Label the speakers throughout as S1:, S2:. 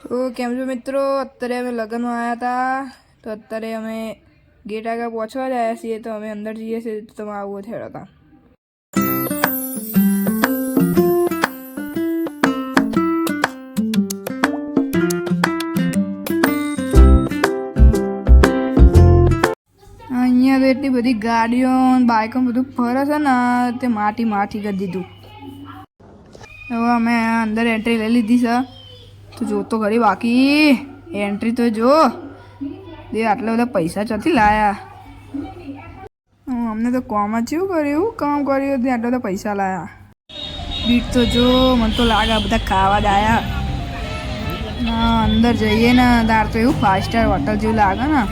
S1: તો કેમ છો મિત્રો? અત્યારે અમે લગ્નમાં આવ્યા હતા. તો અત્યારે અમે ગેટ આગળ પહોંચવા જ આવ્યા છીએ. તો અમે અંદર જઈએ છીએ. તો તમે આવો થયો હતા. અહીંયા તો એટલી બધી ગાડીઓ બાઇકો બધું ફરે છે ને, તે માટી કરી દીધું. હવે અમે અંદર એન્ટ્રી લઈ લીધી છે. તો જો તો ખરી બાકી એન્ટ્રી તો જો દે, આટલા બધા પૈસા ચોથી લાયા. અમને તો કોમ જ કેવું કર્યું, કામ કર્યું તે આટલા બધા પૈસા લાયા. બીટ તો જો મને તો લાગે બધા ખાવા જ આવ્યા. અંદર જઈએ ને તાર તો એવું 5 સ્ટાર હોટલ જેવું લાગે ને.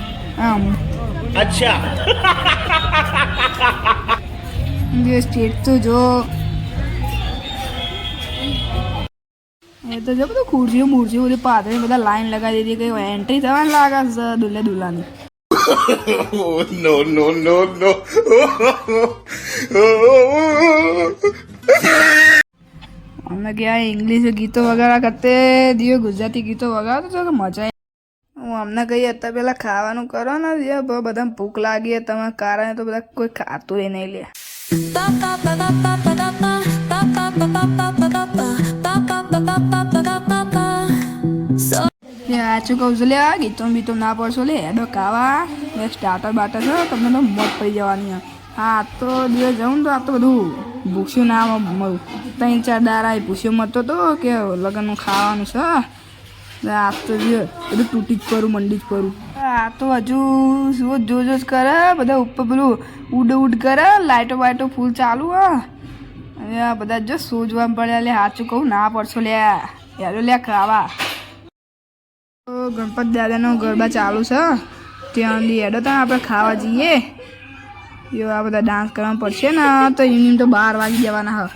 S2: અચ્છા
S1: સ્ટેટ તો જો એ તો જો બધું ખુરશીઓ મૂરશીઓ બધી પાથરી બધા લાઈન લગાવી દીધી કે એન્ટ્રી થવાની લાગે છે દુલ્હે દુલ્હાની.
S2: નો નો નો નો
S1: અમને क्या इंग्लिश गीतो वगैरह करते दियो, ગુજરાતી ગીતો વગાડતો તો કે મજા. હું અમને કહીએ અત્યારે પેલા ખાવાનું કરો ને દિયો, બધા ભૂખ લાગી તમારા કારણે તો બધા કોઈ ખાતું નહીં લે. આચું કહું છું લે, ગીતો બીતો ના પડશો લે, હેડો ખાવા સ્ટાર્ટર બાટર છે તમને તો મોત પડી જવાની. હા તો દિવસ જાઉં તો આ તો બધું ભૂખ્યું ના મળું. 3-4 દાડા ભૂસ્યો મળતો તો કે લગ્નનું ખાવાનું છે. આ તો બધું તૂટી જ કરું, મંડી જ કરું. આ તો હજુ શું જોજો જ કરે, બધા ઉપર પેલું ઉડ કરે, લાઇટો બાઇટો ફૂલ ચાલુ. અને આ બધા જો સોજવા પડ્યા લે. સાચું કહું ના પડશો લે, યાર લે ખાવા. તો ગણપત દાદાનો ગરબા ચાલુ છે ત્યાં હેડો તો આપણે ખાવા જઈએ. આ બધા ડાન્સ કરવા પડશે ને તો એમની તો 12 વાગી જવાના. હા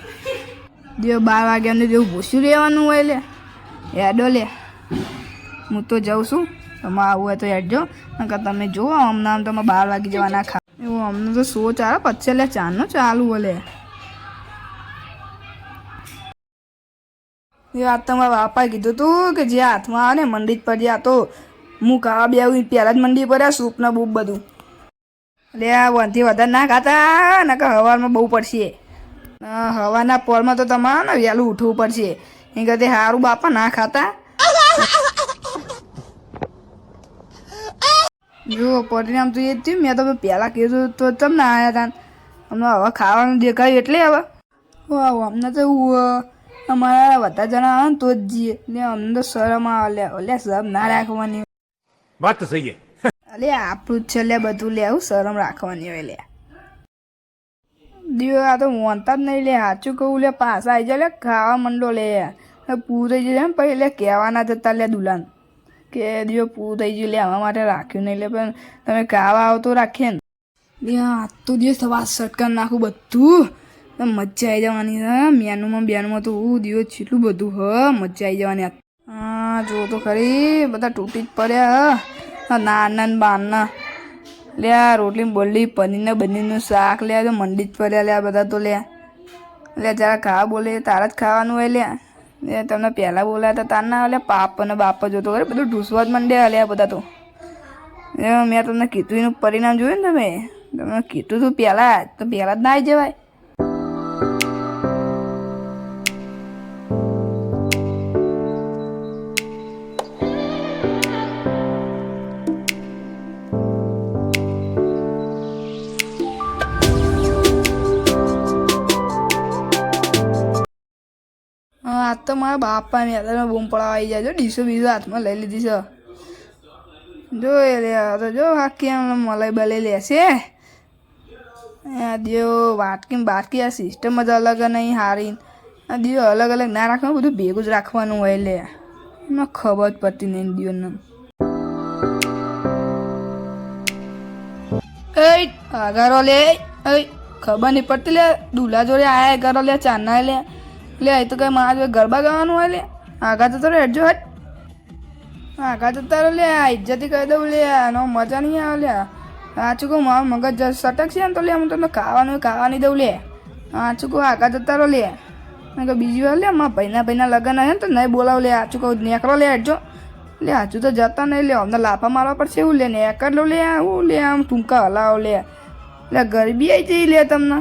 S1: જો 12 વાગ્યાનું જેવું ભૂસ્યું રહેવાનું હોય લે. હેડો લે, હું તો જાઉં છું. તમે આવું હોય તો હેડજો. તમે જુઓ અમને આમ તમે 12 વાગી જવાના ખા એવું. અમને તો શો ચાલે પછી લે ચારનો ચાલુ હોય. એ વાત તમારા બાપાએ કીધું તું કે જે હાથમાં આવે ને મંડી પર જ્યાં તો હું ખાવા બે આવું પહેલાં જ મંડી પર સૂપ ને બૂપ બધું લે. વનથી વધારે ના ખાતા ને કે હવારમાં બહુ પડશે. હવાના પોરમાં તો તમારે ને વહેલું ઉઠવું પડશે. એ કરતી સારું બાપા ના ખાતા. જો પરિણામ તો એ જ થયું. મેં તો પહેલાં કીધું તો તમને આવ્યા હતા. અમને હવે ખાવાનું દેખાયું એટલે હવે અમને તો એવું અમારા બધા જણા આવે ને તો જ જઈએ. ને અમને તો શરમ આવે લે શરમ ના રાખવાની
S2: વાત તો સહી
S1: અલે આપણું જ છે લે બધું લે. આવું શરમ રાખવાની હોય લે. દિયો આ તો મોનતા જ નહીં લે. સાચું કહું લે, પાછા આવી જાય લે ખાવા મંડો લે. પૂરું થઈ જાય ને પછી લે કહેવાના જતા લે દુલ્હન કે દિયો પૂરું થઈ ગયું લે, આવા માટે રાખ્યું નહીં લે. પણ તમે ખાવા આવો તો રાખીએ ને. આજ તો દિવસ વાત સટકા નાખું બધું. મજા આવી જવાની. બેનુમાં તો દિવસ કેટલું બધું મજા આવી જવાની. હા જો તો ખરી બધા તૂટી જ પડ્યા. નાના બારના લે રોટલી બોલી પનીરને બનીરનું શાક લે તો મંડી જ પડ્યા લે બધા તો લે. જરા ખાવા બોલે તારા જ ખાવાનું હોય લે. તમને પહેલાં બોલાયા હતા તાર ના લે. પાપ અને બાપ જોતો ખરે બધું ઢૂસવા જ મંડ્યા લે બધા તો. મેં તમને કીધું એનું પરિણામ જોયું ને તમે કીધું તું પહેલાં તો પહેલાં જ ના આવી જવાય. આજ તો મારા બાપા ને યાર બૂમ પડાવવા આવી જાય. જો ડીસો બીજો હાથમાં લઈ લીધી છે. જો એ લે તો જો આખી મલાઈ બલાઈ લેશે. દિયો વાટકી બાટકી આ સિસ્ટમ જ અલગ નહીં હારી. આ દિયો અલગ અલગ ના રાખવાનું, બધું ભેગું જ રાખવાનું હોય લે. એમાં ખબર જ પડતી નહીં દિયોને. ઘરો લે ખબર નહીં પડતી લે. દુલ્હા જોડે આયા ઘરો લે ચારના લે. એ તો કઈ મારા જોડે ગરબા ગાવાનું હોય લે. આગા તો તારો હેડજો હટ. આગા તો તારો લે ઇજ્જતી કહી દઉં લે. નો મજા નહીં આવે લે. સાચું કહું મારું મગજ સટક છે ને તો લે હું તમને ખાવાનું ખાવાની દઉં લે. સાચું કહું આગા તો તારો લે. બીજી વાર લે મારા ભાઈના લગ્ન હશે ને તો નહીં બોલાવ લે. સાચું કહું નેકરો લે હેડજો. લે હજુ તો જતા નહીં લે અમને લાફા મારવા પડશે એવું લે ને એકડલો લે હું લે આમ ટૂંકા હલાવો લે ગરબી આવી જઈ લે તમને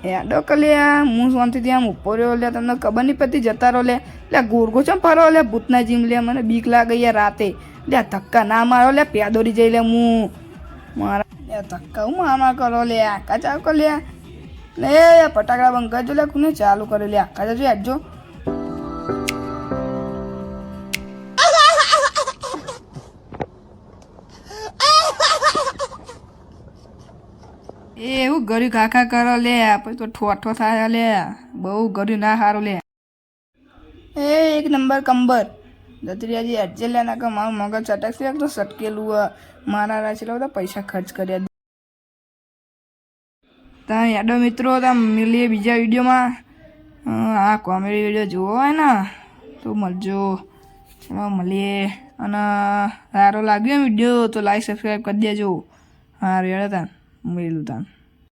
S1: એડો કે લે હું શાંતિથી આમ ઉપર રહ્યો લે તમને ખબર નહીં પડતી જતા રહો લે ગોરગો ચમ ફરો લે ભૂતના જીમ લે મને બીક લાગે યાર રાતે લે ધક્કા ના મારો લે પેદોરી જઈ લે હું મારા લે ધક્કા હું મામા કરો લે આખા ચાવ કર લે ફટાકડા બંધ કરજો લે કોને ચાલુ કરે લે આખા જજો હેડજો એવું ગળ્યું કાકા કરો લે પછી તો ઠોઠો થાય લે બહુ ગળ્યું ના સારું લે એક નંબર કંબર દત્રિયાજી અડજે લે ના કે મારું મગજ ચટકશે તો સટકેલું મારા રાશેલા બધા પૈસા ખર્ચ કર્યા તમે યાદો મિત્રો તમે મળીએ બીજા વિડીયોમાં આ કોમેડી વિડીયો જોવો હોય ને તો મળજો ચલો મળીએ અને સારો લાગ્યો વિડીયો તો લાઈક સબસ્ક્રાઈબ કરી દેજો સારું યાર તાન મળ્યું તાન